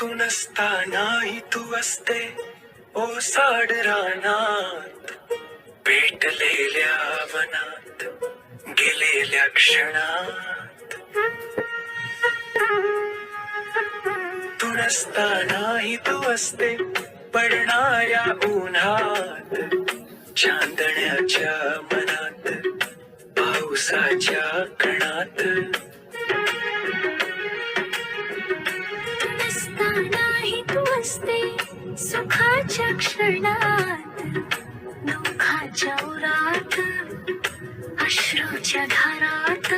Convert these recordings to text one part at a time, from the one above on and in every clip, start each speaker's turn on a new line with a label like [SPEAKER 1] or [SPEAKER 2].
[SPEAKER 1] तू नसतानाही तू असते ओसाड रानात, पेटलेल्या वनात, गेलेल्या क्षणात. तू नसतानाही तू असते पडणाऱ्या उन्हात, चांदण्याच्या मनात, पावसाच्या कणात.
[SPEAKER 2] नसतानाही तू असते सुखाच्या क्षणात, दुःखाच्या उरात, अश्रूच्या धारात.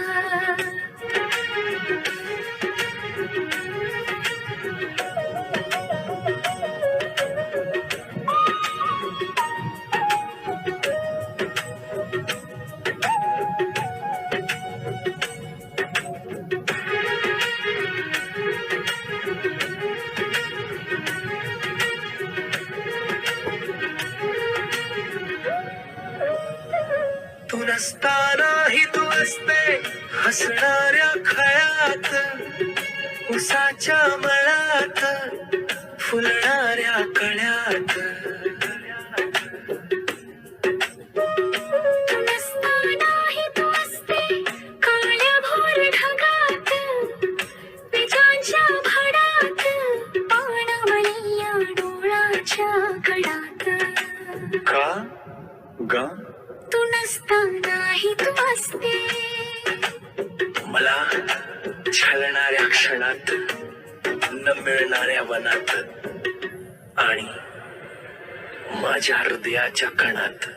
[SPEAKER 1] तू नसतानाही तू असते हसणाऱ्या खळ्यात, उसाच्या मळात, फुलणाऱ्या कळ्यात.
[SPEAKER 2] तू नसतानाही तू असते काळ्या भोर ढगात, विजांच्या भडात, पाणवळीया डोळाच्या कडात.
[SPEAKER 1] का ग
[SPEAKER 2] तू नसतानाही तू असते
[SPEAKER 1] मला छळणाऱ्या क्षणात, न मिळणाऱ्या वनात, आणि माझ्या हृदयाच्या कणात.